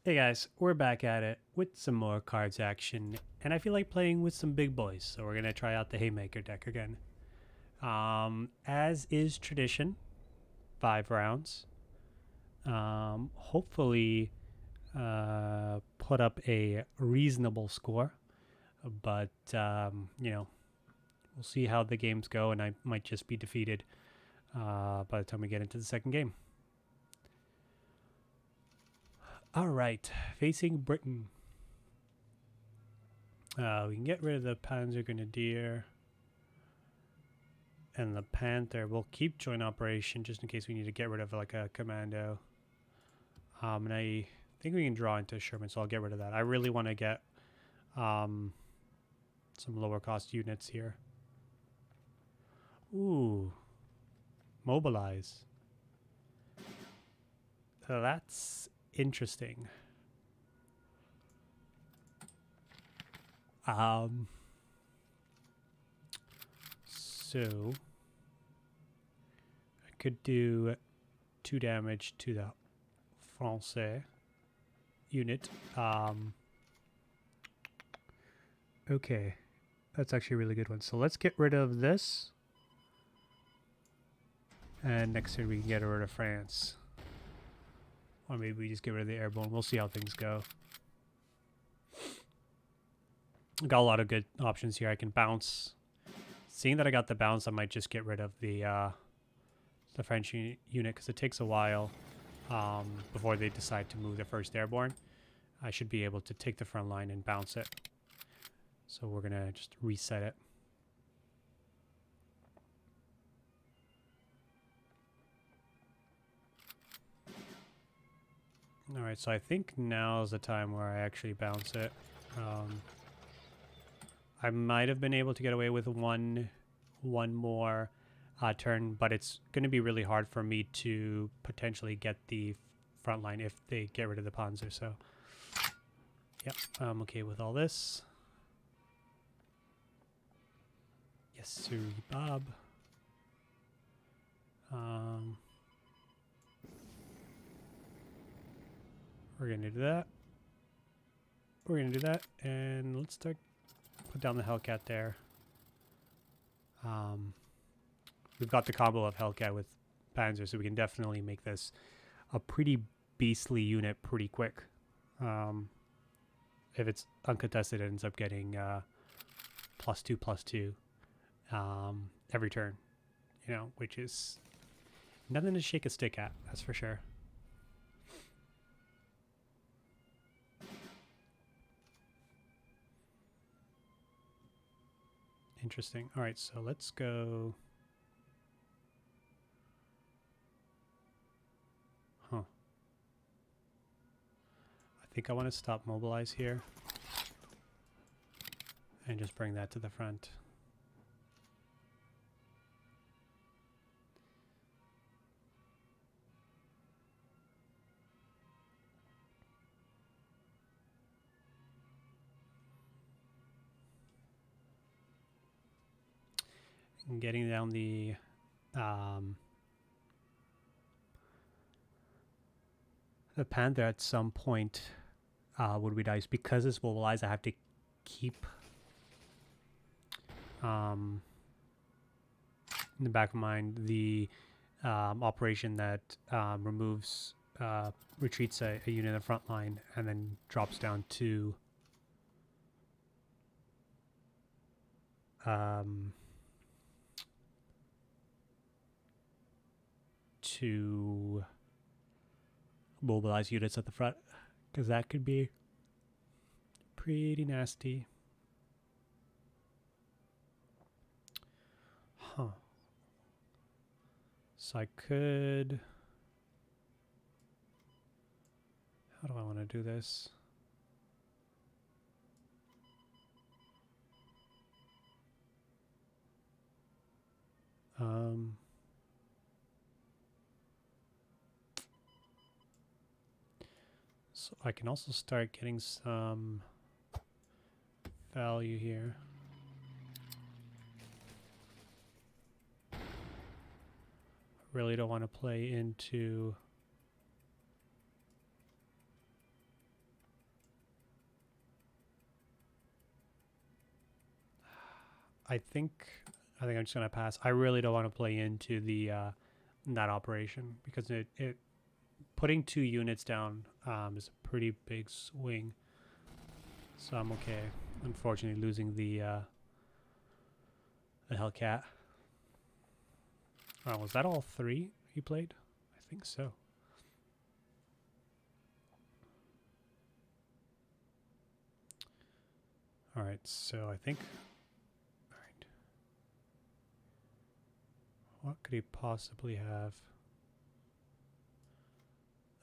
Hey guys, we're back at it with some more cards action, and I feel like playing with some big boys, so we're gonna try out the Haymaker deck again. As is tradition, 5 rounds. Hopefully, put up a reasonable score, but we'll see how the games go, and I might just be defeated by the time we get into the second game. All right, facing Britain. We can get rid of the Panzer Grenadier and the Panther. We'll keep joint operation just in case we need to get rid of like a commando. And I think we can draw into Sherman, so I'll get rid of that. I really want to get some lower cost units here. Ooh, mobilize. So that's interesting. So I could do 2 damage to the Francais unit. Okay, that's actually a really good one. So let's get rid of this. And next turn we can get rid of France. Or maybe we just get rid of the airborne. We'll see how things go. Got a lot of good options here. I can bounce. Seeing that I got the bounce, I might just get rid of the French unit because it takes a while before they decide to move their first airborne. I should be able to take the front line and bounce it. So we're gonna just reset it. All right, so I think now is the time where I actually bounce it. I might have been able to get away with one more turn, but it's going to be really hard for me to potentially get the front line if they get rid of the Panzer. So, yep, I'm okay with all this. Yes, sir, Bob. We're going to do that. We're going to do that, and let's start. Put down the Hellcat there. We've got the combo of Hellcat with Panzer, so we can definitely make this a pretty beastly unit pretty quick. If it's uncontested, it ends up getting +2/+2 every turn, which is nothing to shake a stick at, that's for sure. Interesting. All right, so let's go. I think I want to stop mobilize here and just bring that to the front. And getting down the Panther at some point would be nice. Because it's mobilized, I have to keep in the back of mind the operation that retreats a unit in the front line and then drops down to mobilize units at the front, because that could be pretty nasty. So I could... How do I want to do this? So I can also start getting some value here. Really don't want to play into I think I'm just gonna pass. I really don't want to play into the that operation because it putting 2 units down is a pretty big swing. So I'm okay. Unfortunately, losing the Hellcat. Oh, was that all 3 he played? I think so. All right, so I think. All right. What could he possibly have?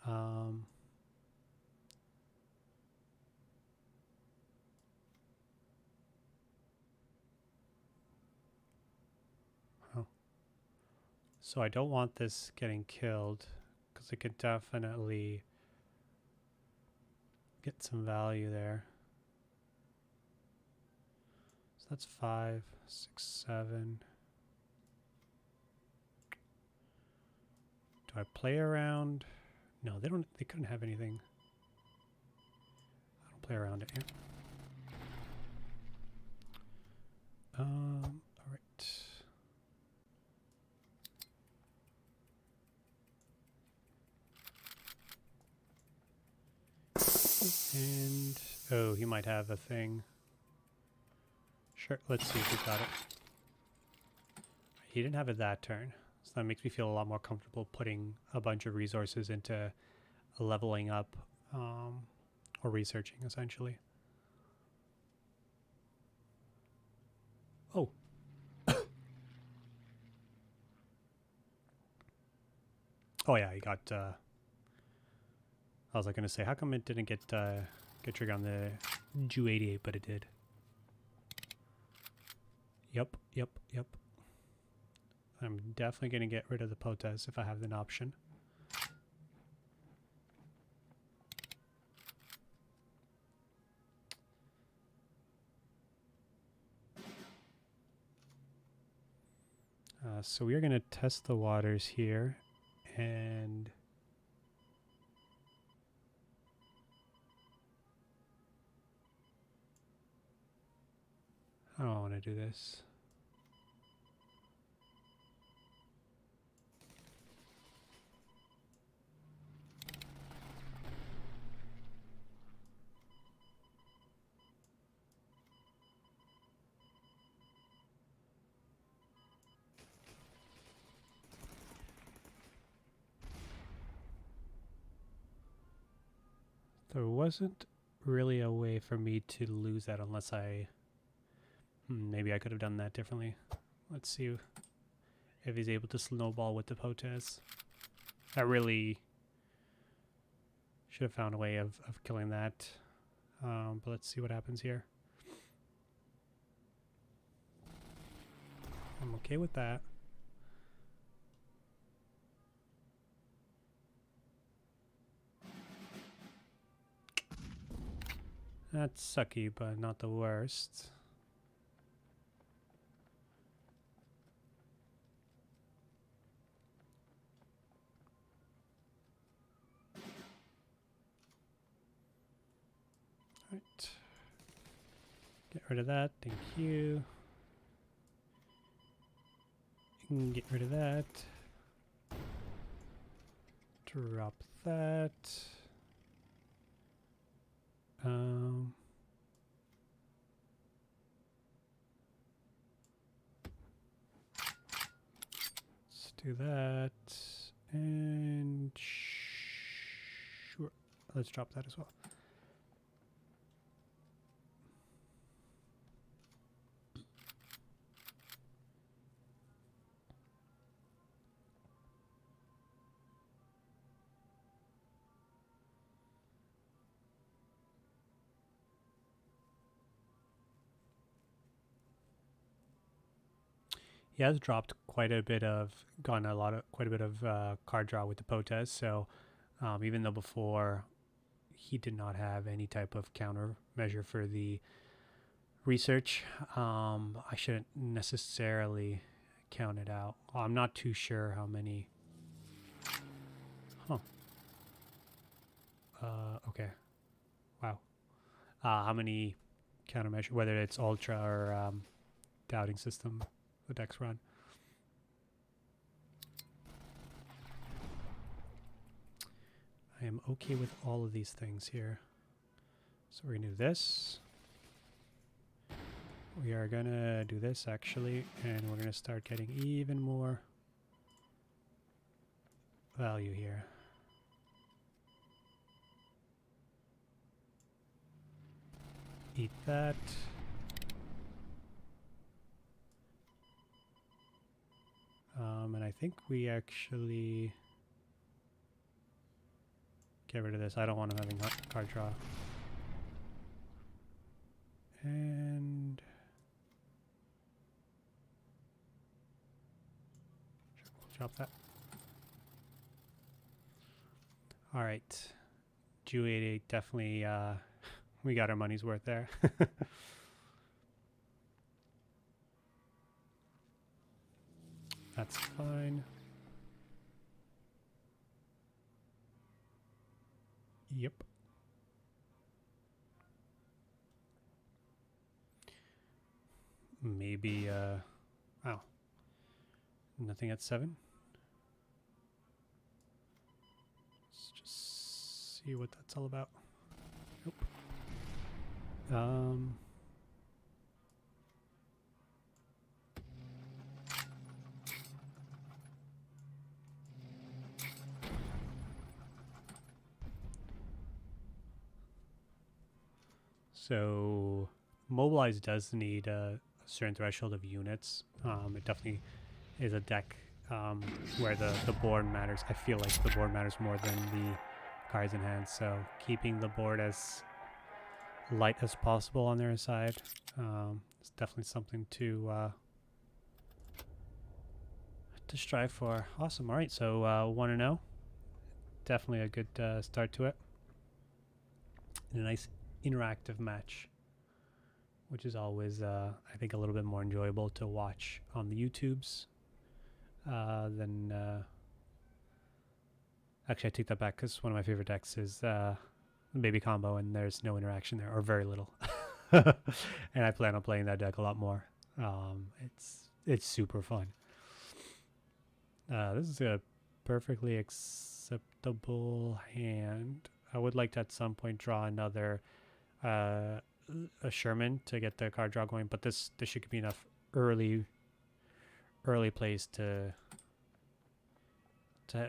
Oh. So I don't want this getting killed because it could definitely get some value there. So that's 5, 6, 7. Do I play around? No, they don't. They couldn't have anything. I don't play around it here. All right. And oh, he might have a thing. Sure, let's see if he got it. He didn't have it that turn, so that makes me feel a lot more comfortable putting a bunch of resources into leveling up or researching, essentially. Oh. Oh yeah, he got. I was like gonna say, how come it didn't get triggered on the Ju-88, but it did. Yep. I'm definitely gonna get rid of the POTAS if I have an option. So we are gonna test the waters here, and I don't want to do this. There wasn't really a way for me to lose that unless I... maybe I could have done that differently. Let's see if he's able to snowball with the POTAS. I really should have found a way of killing that. But let's see what happens here. I'm okay with that. That's sucky, but not the worst. Alright. Get rid of that, thank you. Get rid of that. Drop that. Let's do that, and sure, let's drop that as well. He has dropped quite a bit of, quite a bit of card draw with the POTAS. So even though before he did not have any type of countermeasure for the research, I shouldn't necessarily count it out. I'm not too sure how many. Huh. Okay. Wow. How many countermeasure, whether it's ultra or doubting system the decks run. I am okay with all of these things here. So we're gonna do this. We are gonna do this actually, and we're gonna start getting even more value here. Eat that. And I think we actually get rid of this. I don't want him having card draw. And we'll drop that. All right, G88 definitely. We got our money's worth there. That's fine. Yep. Maybe, wow. Nothing at 7. Let's just see what that's all about. Nope. So Mobilize does need a certain threshold of units. It definitely is a deck where the board matters. I feel like the board matters more than the cards in hand. So keeping the board as light as possible on their side is definitely something to strive for. Awesome. All right. So 1-0. Definitely a good start to it. And a nice interactive match, which is always I think a little bit more enjoyable to watch on the YouTubes than actually I take that back because one of my favorite decks is Baby Combo, and there's no interaction there, or very little. And I plan on playing that deck a lot more. It's super fun. This is a perfectly acceptable hand. I would like to at some point draw another a Sherman to get the card draw going, but this should be enough early plays to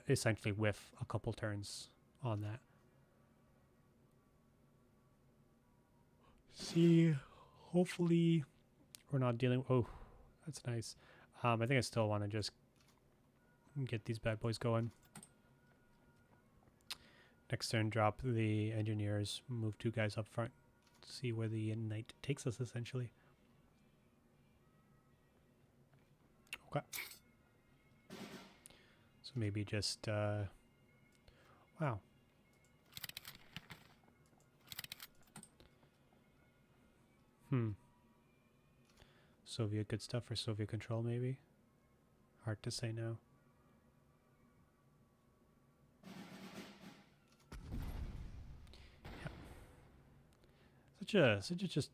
essentially whiff a couple turns on that. See, hopefully we're not dealing. Oh, that's nice. I think I still want to just get these bad boys going. Next turn, drop the engineers, move 2 guys up front, see where the knight takes us, essentially. Okay. So maybe just, wow. Soviet good stuff for Soviet control, maybe? Hard to say no. Such a just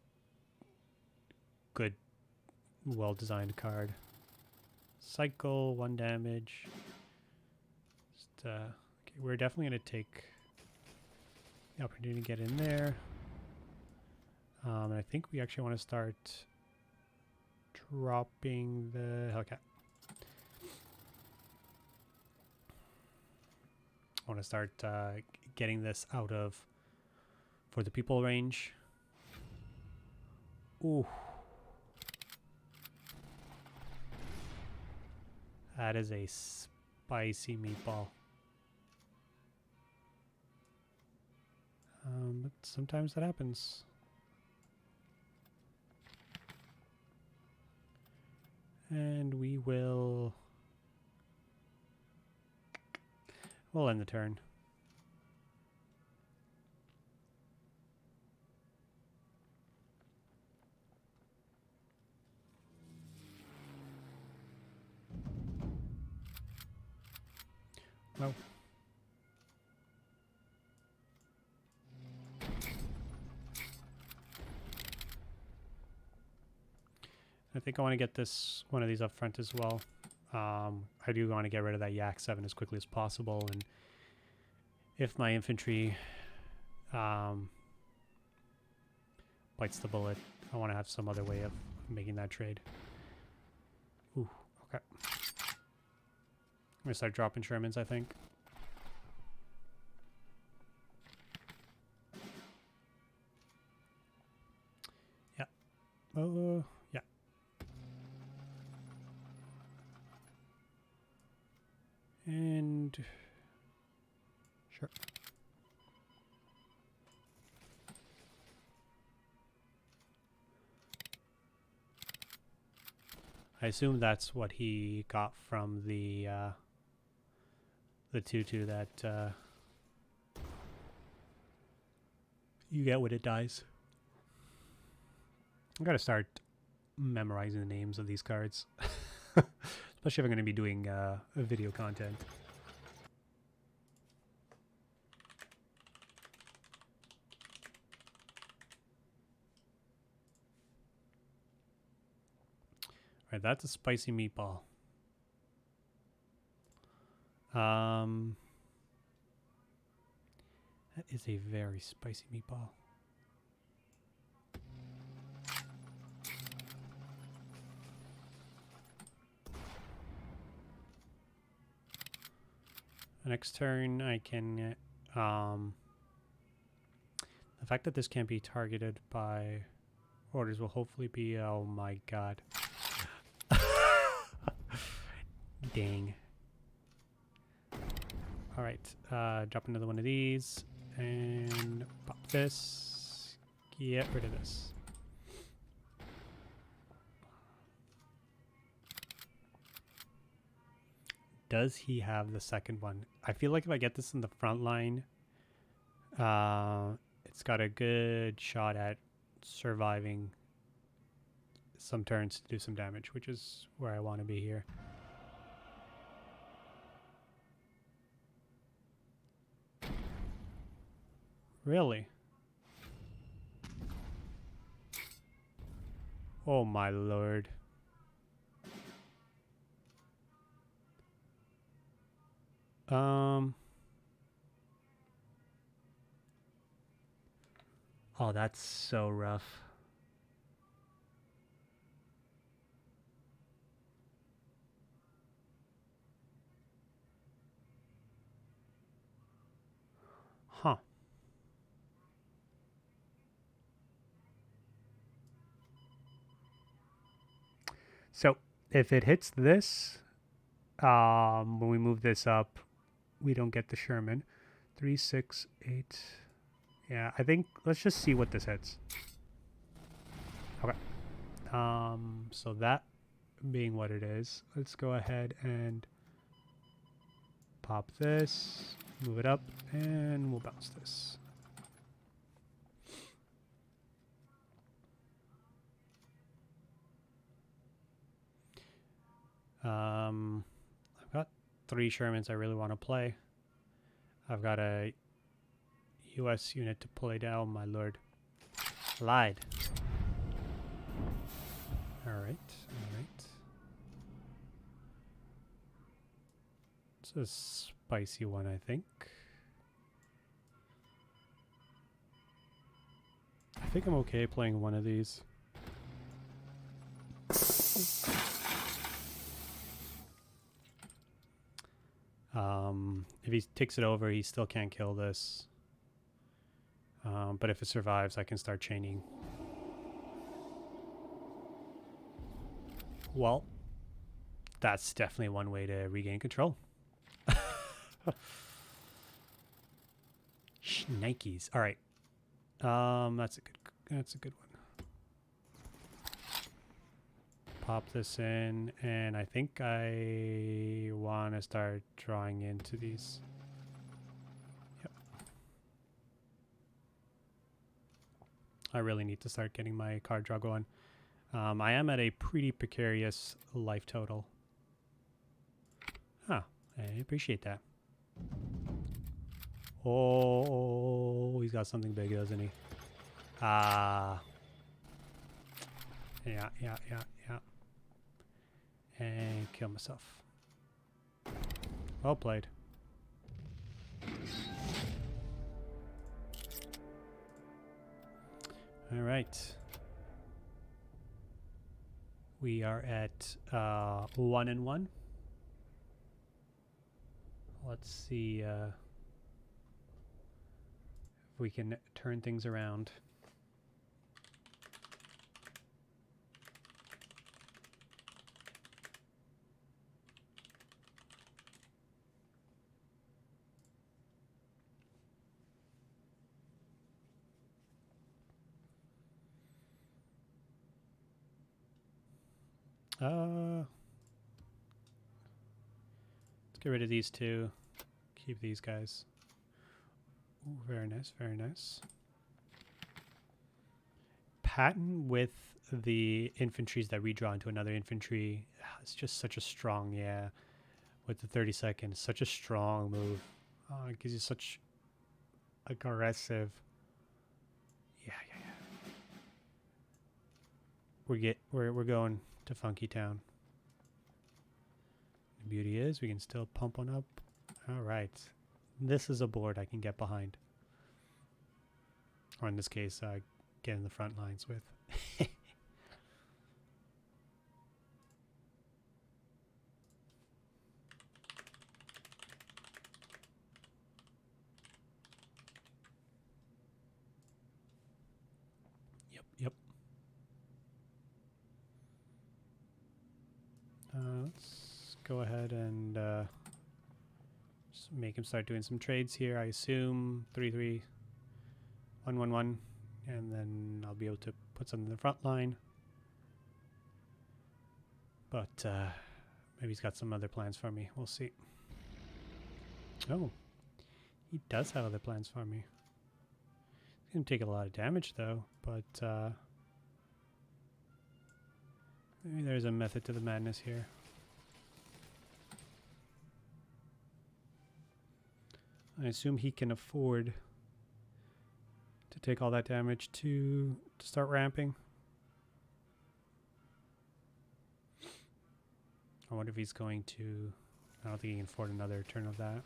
good, well-designed card. Cycle, 1 damage. Just, okay, we're definitely going to take the opportunity to get in there. And I think we actually want to start dropping the Hellcat. I want to start getting this out of for the people range. Ooh. That is a spicy meatball. But sometimes that happens. And we'll end the turn. Well. I think I want to get this one of these up front as well. I do want to get rid of that Yak 7 as quickly as possible, and if my infantry bites the bullet, I want to have some other way of making that trade. Ooh, okay. I'm going to start dropping Shermans, I think. Yeah. Yeah. And sure. I assume that's what he got from the 2-2 that you get when it dies. I gotta start memorizing the names of these cards, especially if I'm going to be doing video content. All right, that's a spicy meatball. That is a very spicy meatball. Next turn, I can. The fact that this can't be targeted by orders will hopefully be. Oh my god. Dang. Alright, drop another one of these and pop this. Get rid of this. Does he have the second one? I feel like if I get this in the front line, it's got a good shot at surviving some turns to do some damage, which is where I want to be here. Really? Oh my lord. Oh, that's so rough. Huh. So if it hits this, when we move this up, we don't get the Sherman. 3, 6, 8. Yeah, I think let's just see what this hits. Okay. So that being what it is, let's go ahead and pop this, move it up, and we'll bounce this. I've got 3 Shermans I really want to play. I've got a US unit to play down, my lord. Lied. Alright, alright. It's a spicy one, I think. I think I'm okay playing one of these. If he takes it over, he still can't kill this. But if it survives, I can start chaining. Well, that's definitely one way to regain control. Shnikes. All right. That's a good one. Pop this in, and I think I want to start drawing into these. Yep. I really need to start getting my card draw going. I am at a pretty precarious life total. Huh. I appreciate that. Oh, he's got something big, doesn't he? Yeah. And kill myself. Well played. All right. We are at 1-1. Let's see if we can turn things around. Let's get rid of these two. Keep these guys. Ooh, very nice, very nice. Pattern with the infantries that redraw into another infantry. It's just such a strong, yeah. With the 30 seconds, such a strong move. It gives you such aggressive. Yeah. We're going to Funky Town. The beauty is we can still pump one up. All right, this is a board I can get behind, or in this case, get in the front lines with. Yep. Let's go ahead and just make him start doing some trades here. I assume 3-3, 1-1-1, and then I'll be able to put something in the front line. But maybe he's got some other plans for me. We'll see. Oh, he does have other plans for me. He's going to take a lot of damage, though, but maybe there's a method to the madness here. I assume he can afford to take all that damage to start ramping. I wonder if he's going to... I don't think he can afford another turn of that.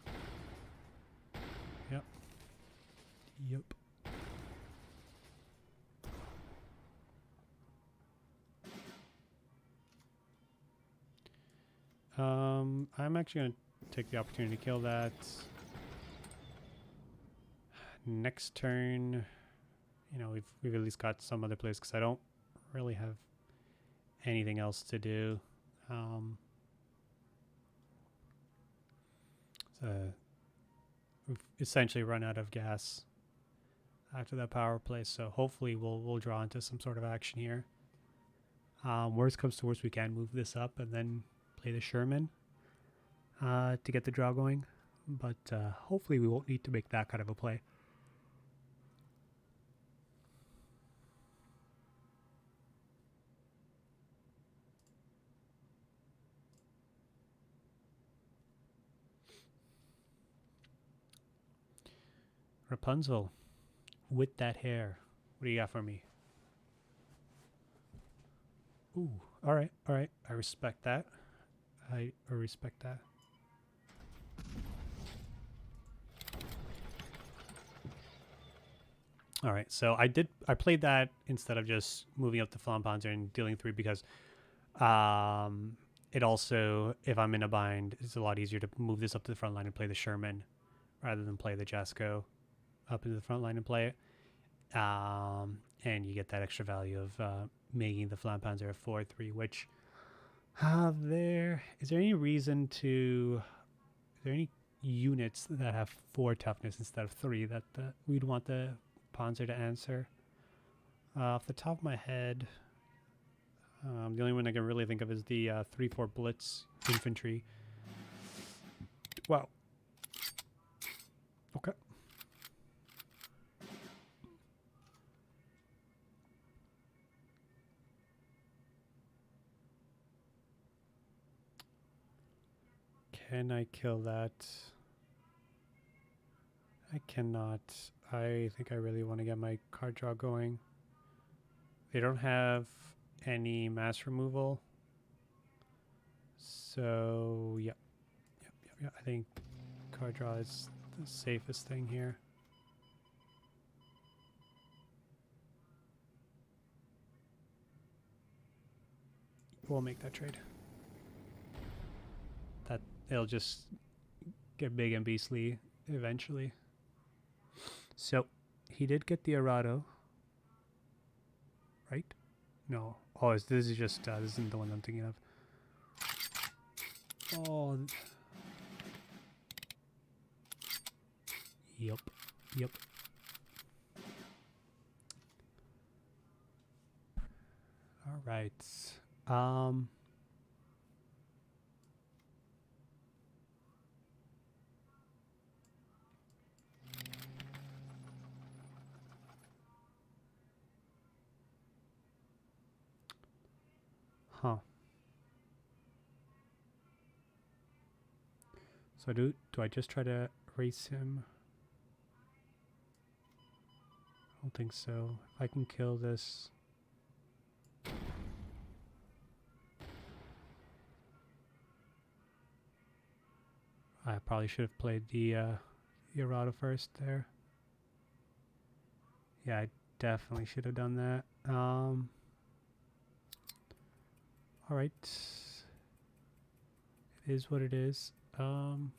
Yep. I'm actually going to take the opportunity to kill that. Next turn, you know, we've at least got some other place because I don't really have anything else to do. So we've essentially run out of gas after that power play, so hopefully we'll draw into some sort of action here. Worst comes to worst, we can move this up and then play the Sherman to get the draw going, but hopefully we won't need to make that kind of a play. Rapunzel, with that hair. What do you got for me? Ooh, all right. I respect that. I respect that. All right, so I played that instead of just moving up the Flampanzer and dealing 3 because it also, if I'm in a bind, it's a lot easier to move this up to the front line and play the Sherman rather than play the Jasko up into the front line and play it. And you get that extra value of making the Flampanzer a 4-3, which is there any reason to, is there any units that have 4 toughness instead of 3 that we'd want the Panzer to answer? Off the top of my head, the only one I can really think of is the 3-4 Blitz infantry. Wow. Okay. Can I kill that? I cannot. I think I really want to get my card draw going. They don't have any mass removal. So, yep. I think card draw is the safest thing here. We'll make that trade. That it'll just get big and beastly eventually. So he did get the errado, right? No. Oh, this is just this isn't the one I'm thinking of. Oh. Yep. All right. Huh. So do I just try to erase him? I don't think so. If I can kill this. I probably should have played the errata first there. Yeah, I definitely should have done that. All right. It is what it is. Let's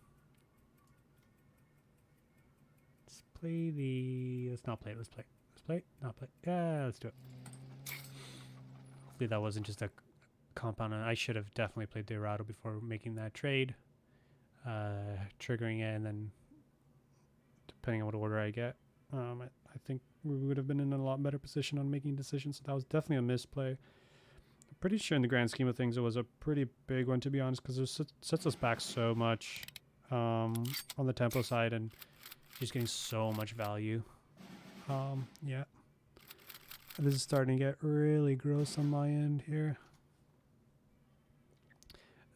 play the... Let's not play it. Let's play. Let's play. Not play. Yeah, let's do it. Hopefully that wasn't just a compound. I should have definitely played the errata before making that trade. Triggering it, and then depending on what order I get, I think we would have been in a lot better position on making decisions. So that was definitely a misplay. I'm pretty sure in the grand scheme of things it was a pretty big one, to be honest, because it sets us back so much on the tempo side, and just getting so much value. Yeah, this is starting to get really gross on my end here.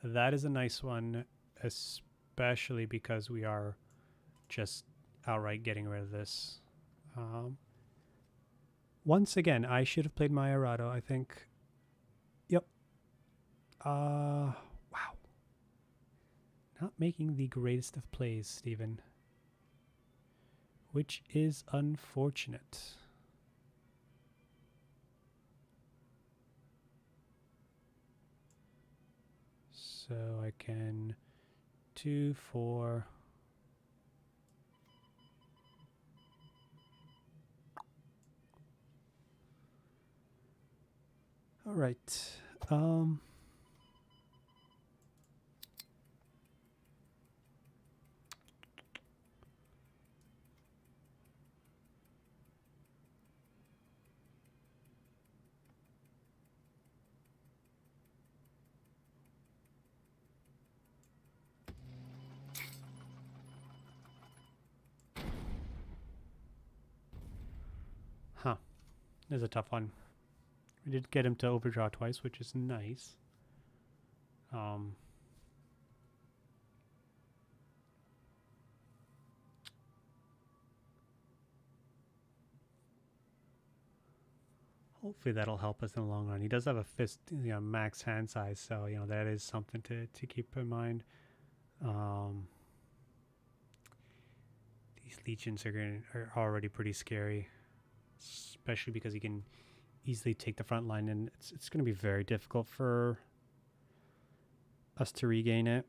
That is a nice one, especially because we are just outright getting rid of this. Once again, I should have played my errata, I think. Yep. Wow. Not making the greatest of plays, Steven. Which is unfortunate. So I can 2, 4. All right. Huh. This is a tough one. We did get him to overdraw twice, which is nice. Hopefully that'll help us in the long run. He does have a fist, max hand size, so that is something to keep in mind. These legions are already pretty scary, especially because he can easily take the front line, and it's going to be very difficult for us to regain it.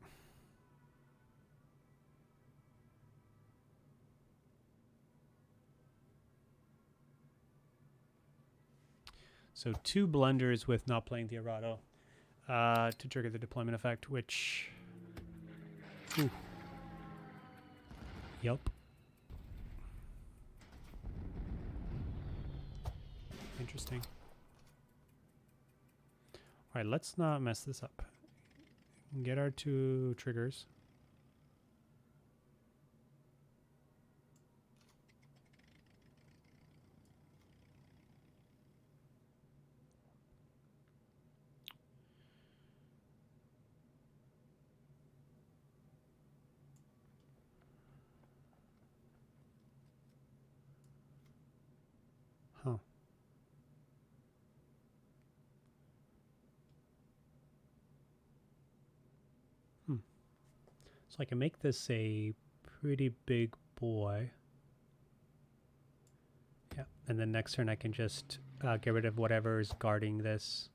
So 2 blunders with not playing the errata to trigger the deployment effect, which... Ooh. Yep. Interesting. All right, let's not mess this up. Get our 2 triggers. Huh. So I can make this a pretty big boy. Yeah, and then next turn I can just get rid of whatever is guarding this.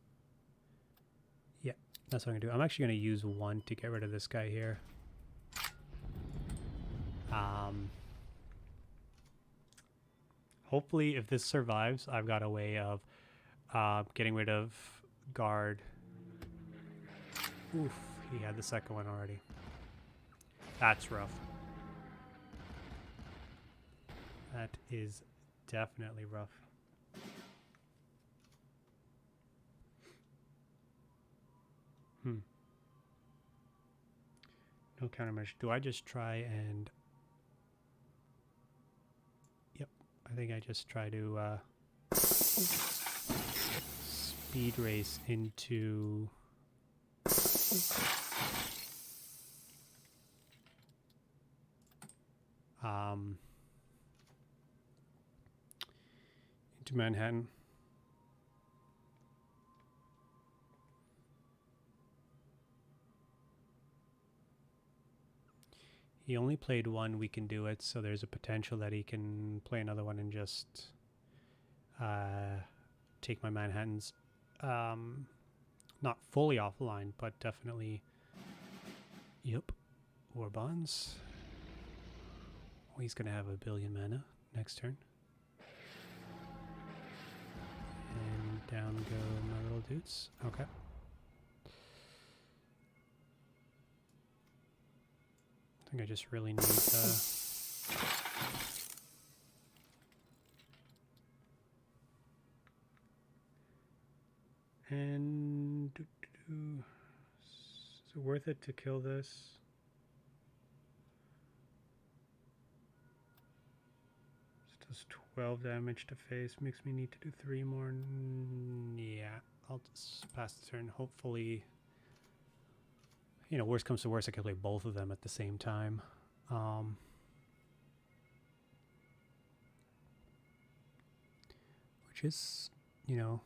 Yeah, that's what I'm gonna do. I'm actually gonna use 1 to get rid of this guy here. Hopefully, if this survives, I've got a way of getting rid of guard. Oof, he had the second one already. That's rough. That is definitely rough. No countermeasure. Do I just try and... Yep, I think I just try to speed race into... into Manhattan. He only played 1, we can do it, so there's a potential that he can play another one and just take my Manhattans. Not fully offline, but definitely... Yep. War bonds. Oh, he's going to have 1 billion mana next turn. And down go my little dudes. Okay. I think I just really need and is it worth it to kill this? This does 12 damage to face, makes me need to do 3 more. Yeah, I'll just pass the turn. Hopefully, you know, worst comes to worst, I can play both of them at the same time. Which is, you know,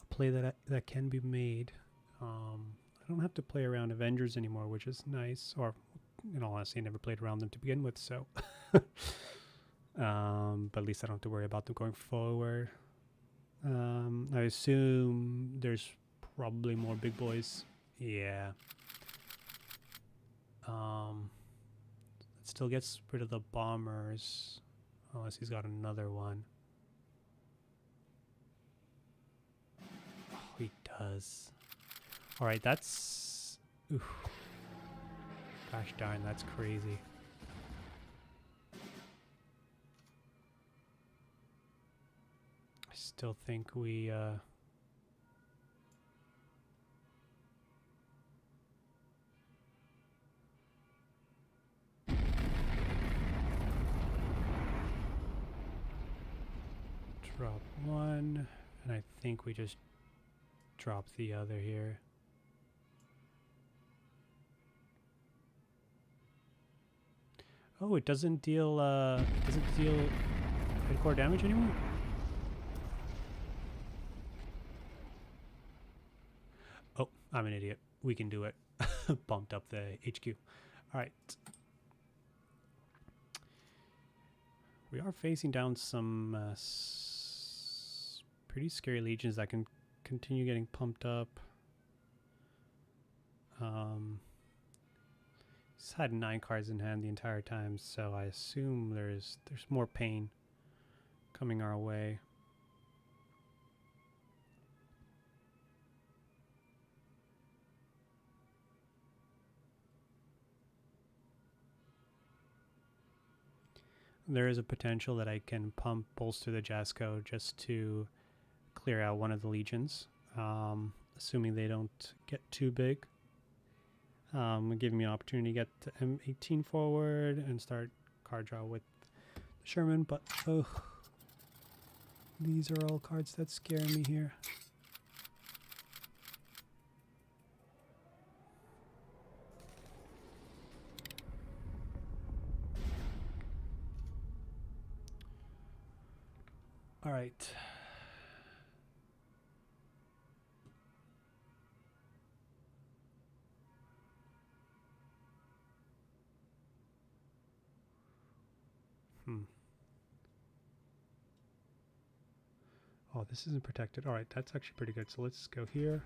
a play that can be made. I don't have to play around Avengers anymore, which is nice. Or, in all honesty, I never played around them to begin with, so. But at least I don't have to worry about them going forward. I assume there's probably more big boys. Yeah. It still gets rid of the bombers, unless he's got another one. Oh, he does. All right, that's... Oof. Gosh darn, that's crazy. I still think we... drop 1, and I think we just drop the other here. Oh, it doesn't deal hardcore damage anymore? Oh, I'm an idiot. We can do it. Bumped up the HQ. All right. We are facing down some pretty scary legions that can continue getting pumped up. He's had 9 cards in hand the entire time, so I assume there's more pain coming our way. There is a potential that I can pump Bolster the Jasco just to clear out one of the legions, assuming they don't get too big. Giving me an opportunity to get to M18 forward and start card draw with the Sherman, but these are all cards that scare me here. All right. Oh, this isn't protected. All right, that's actually pretty good. So let's go here.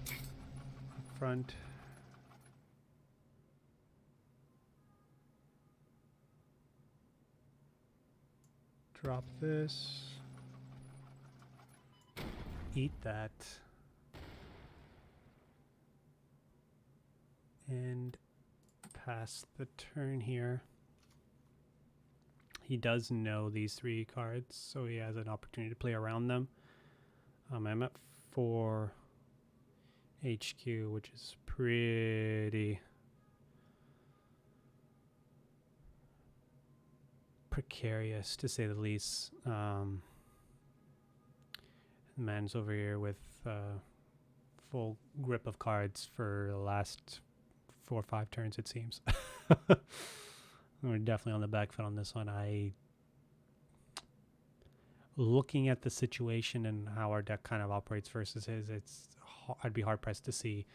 Up front. Drop this. Eat that. And pass the turn here. He does know these 3 cards, so he has an opportunity to play around them. I'm at 4 HQ, which is pretty precarious, to say the least. Man's over here with full grip of cards for the last 4 or 5 turns, it seems. We're definitely on the back foot on this one. Looking at the situation and how our deck kind of operates versus his, I'd be hard pressed to see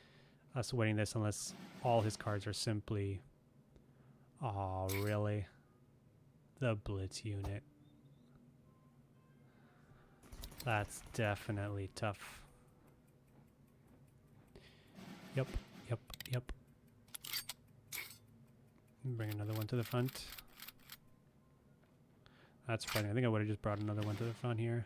us winning this unless all his cards are simply, oh really, the Blitz unit. That's definitely tough. Yep. Bring another one to the front. That's funny. I think I would have just brought another one to the front here.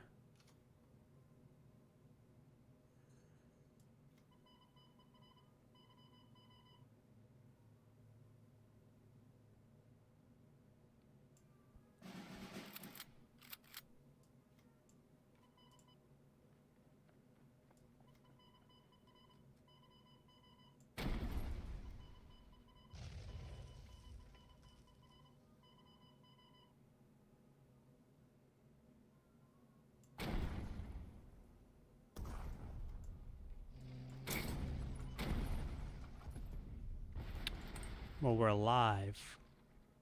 Well, we're alive.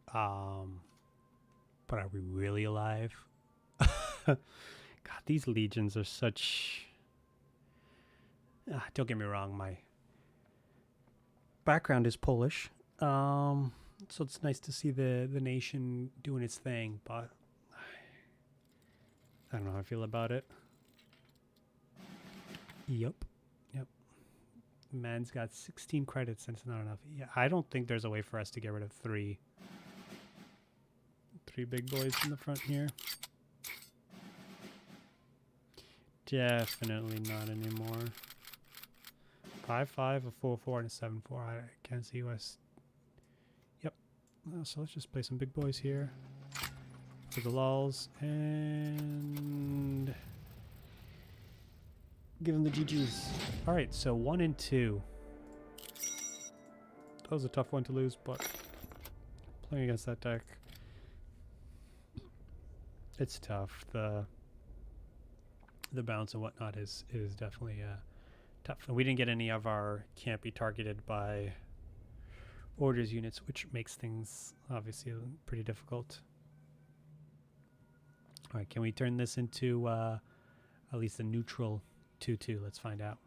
But are we really alive? God, these legions are such... don't get me wrong, my background is Polish. So it's nice to see the nation doing its thing, but I don't know how I feel about it. Yep. Man's got 16 credits and it's not enough. Yeah, I don't think there's a way for us to get rid of three big boys in the front here. Definitely not anymore. 5-5, a 4-4, and a 7-4. I can't see us. Yep. So let's just play some big boys here for the lulls and give him the GGs. All right, so 1 and 2. That was a tough one to lose, but playing against that deck, it's tough. The bounce and whatnot is definitely tough. And we didn't get any of our can't be targeted by orders units, which makes things obviously pretty difficult. All right, can we turn this into at least a neutral 2-2? Let's find out.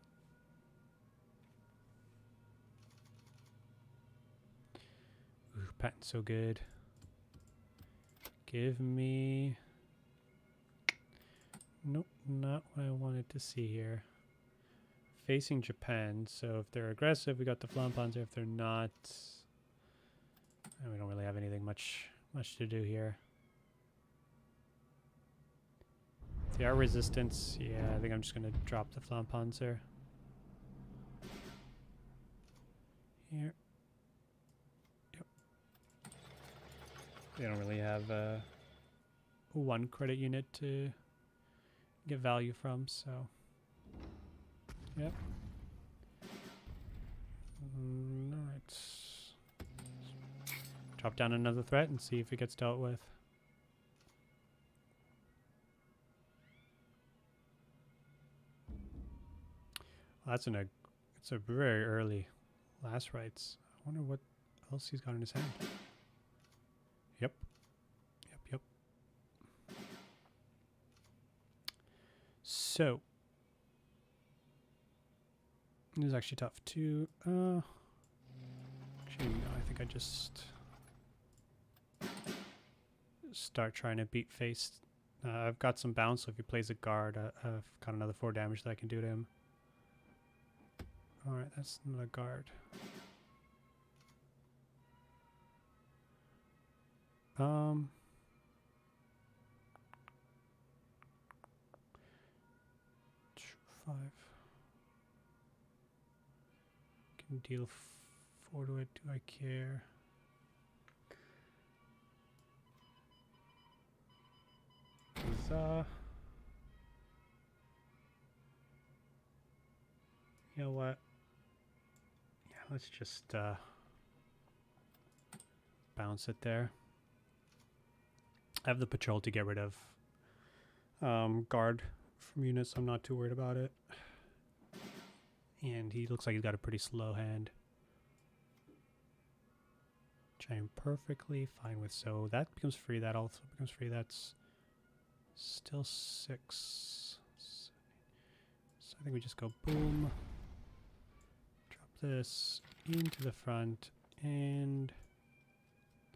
Ooh, Patton's so good. Give me... Nope, not what I wanted to see here. Facing Japan, so if they're aggressive, we got the Flampons. If they're not, we don't really have anything much to do here. If they are resistance, yeah, I think I'm just going to drop the Flampons there. Here. Yep. They don't really have a 1 credit unit to get value from, so yep. Alright. Drop down another threat and see if it gets dealt with. Well, it's a very early last rights. I wonder what else he's got in his hand. Yep. So this is actually tough to actually no, I think I just start trying to beat face I've got some bounce, so if he plays a guard, I've got another 4 damage that I can do to him. Alright, that's not a guard. Five. Can deal 4 to it. Do I care? Huzzah. You know what? Yeah, let's just bounce it there. I have the patrol to get rid of guard from units, so I'm not too worried about it. And he looks like he's got a pretty slow hand. Which I am perfectly fine with. So that becomes free. That also becomes free. That's still 6. So I think we just go boom. Drop this into the front. And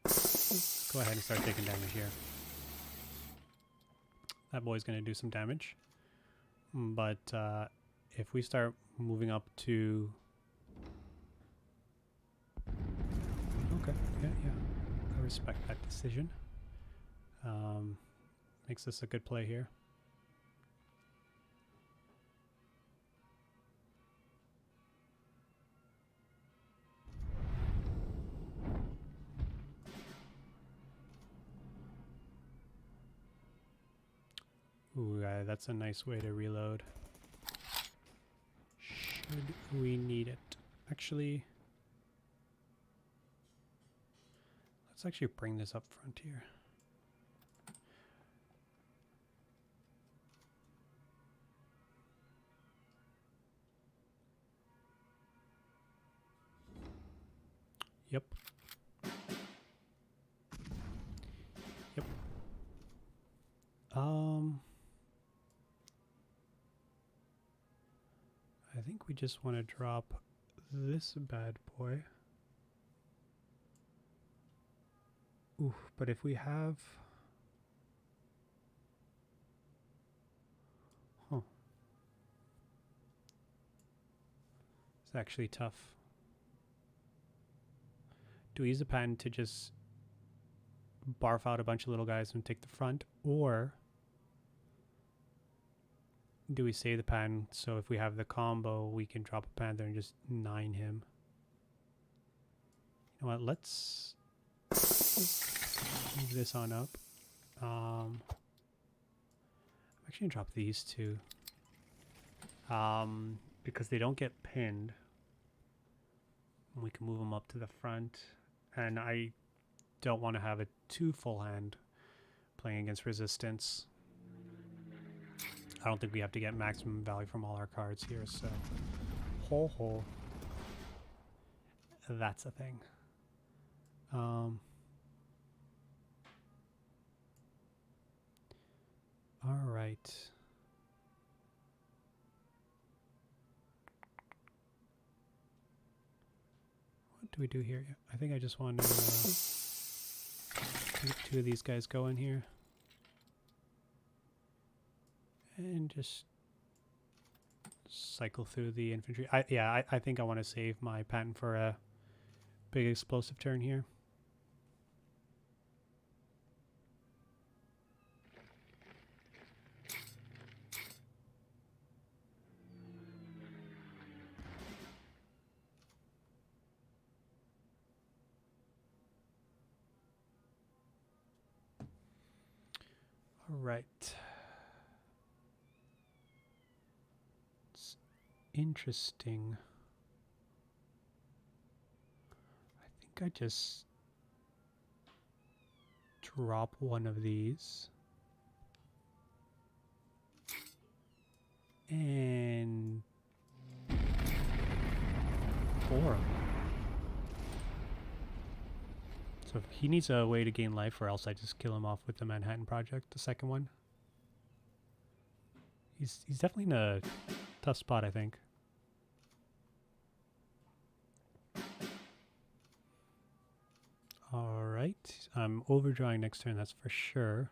go ahead and start taking damage here. That boy's going to do some damage. But if we start moving up to... Okay, yeah. I respect that decision. Makes this a good play here. Ooh, that's a nice way to reload. Should we need it? Actually, let's actually bring this up front here. Yep. I think we just want to drop this bad boy. Ooh, but if we have... Huh. It's actually tough. Do we use a patent to just barf out a bunch of little guys and take the front, or do we save the patent so if we have the combo we can drop a panther and just 9 him? You know what, let's move this on up. I'm actually gonna drop these two because they don't get pinned. We can move them up to the front, and I don't want to have a too full hand playing against resistance. I don't think we have to get maximum value from all our cards here, so that's a thing. All right. What do we do here? I think I just want to get 2 of these guys going here. And just cycle through the infantry. I think I want to save my patent for a big explosive turn here. All right. Interesting. I think I just drop one of these and 4. So he needs a way to gain life, or else I just kill him off with the Manhattan Project, the second one. He's definitely in a tough spot, I think. All right, I'm overdrawing next turn, that's for sure.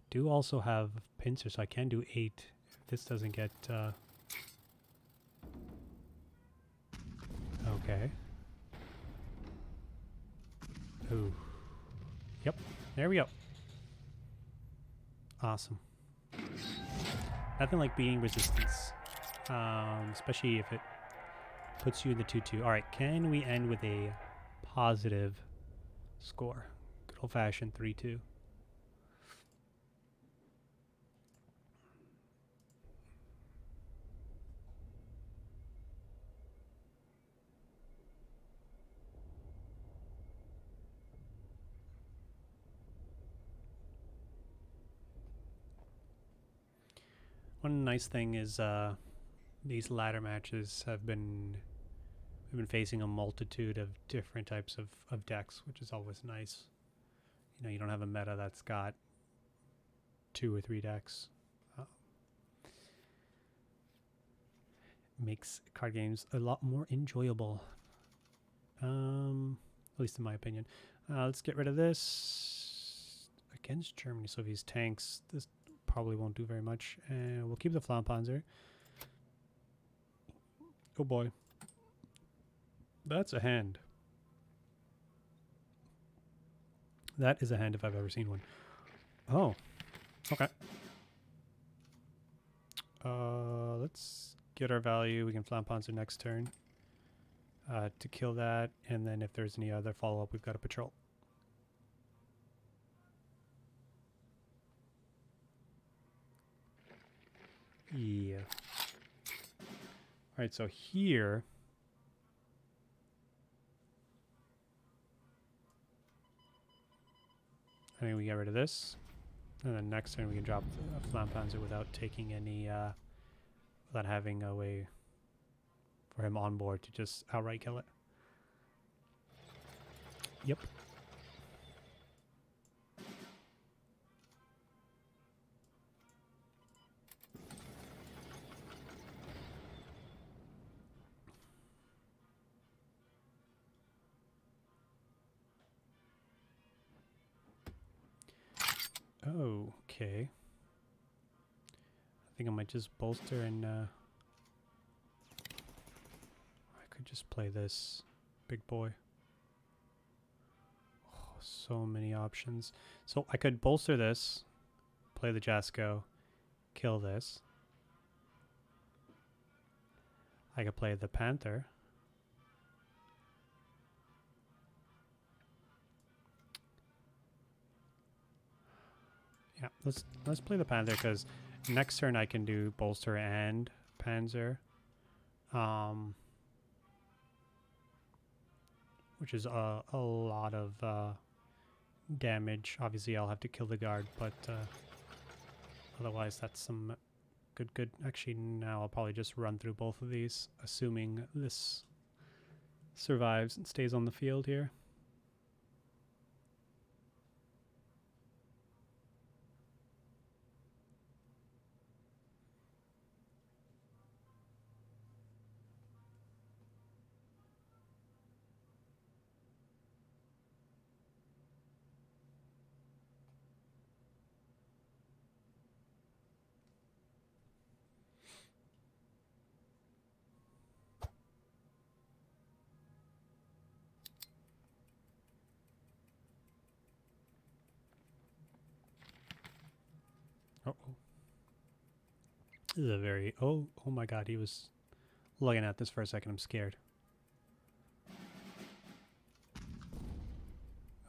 do also have pincer, so I can do 8 if this doesn't get... Okay. Ooh. Yep, there we go. Awesome. Nothing like beating resistance, especially if it puts you in the 2-2. All right, can we end with a positive score? Good old-fashioned 3-2. One nice thing is these ladder matches we've been facing a multitude of different types of decks, which is always nice. You know, you don't have a meta that's got 2 or 3 decks. Makes card games a lot more enjoyable. At least in my opinion. Let's get rid of this. Against Germany, so if he's tanks, this probably won't do very much. And we'll keep the Flampanzer. Oh boy. That's a hand. That is a hand if I've ever seen one. Oh. Okay. Let's get our value. We can Flampanzer next turn. To kill that, and then if there's any other follow-up, we've got a patrol. Yeah. Alright, so here... I mean, we get rid of this. And then next turn we can drop the Flampanzer without taking any... without having a way for him on board to just outright kill it. Yep. Okay. I think I might just bolster and I could just play this big boy. Oh, so many options. So I could bolster this, play the Jasko, kill this. I could play the Panther. Yeah, let's play the Panther because next turn I can do bolster and Panzer, which is a lot of damage. Obviously, I'll have to kill the guard, but otherwise that's some good. Actually, now I'll probably just run through both of these, assuming this survives and stays on the field here. Uh-oh. This is a very... Oh my god, he was looking at this for a second. I'm scared.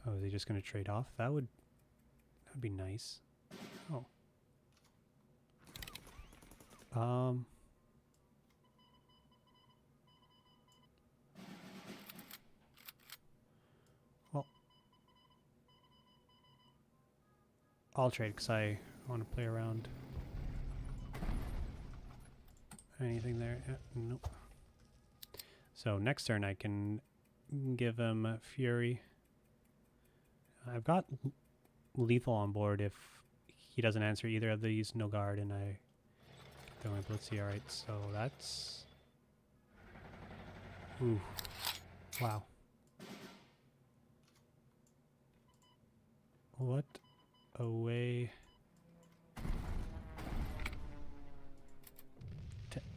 Oh, is he just going to trade off? That'd be nice. Oh. Well, I'll trade because I want to play around. Anything there? Nope. So next turn I can give him Fury. I've got lethal on board if he doesn't answer either of these, no guard, and I get my Blitzy. Alright, so that's... Ooh. Wow. What a way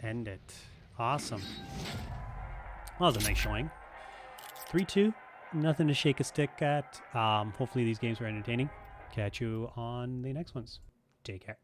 end it. Awesome. Well, that was a nice showing. 3-2. Nothing to shake a stick at. Hopefully these games were entertaining. Catch you on the next ones. Take care.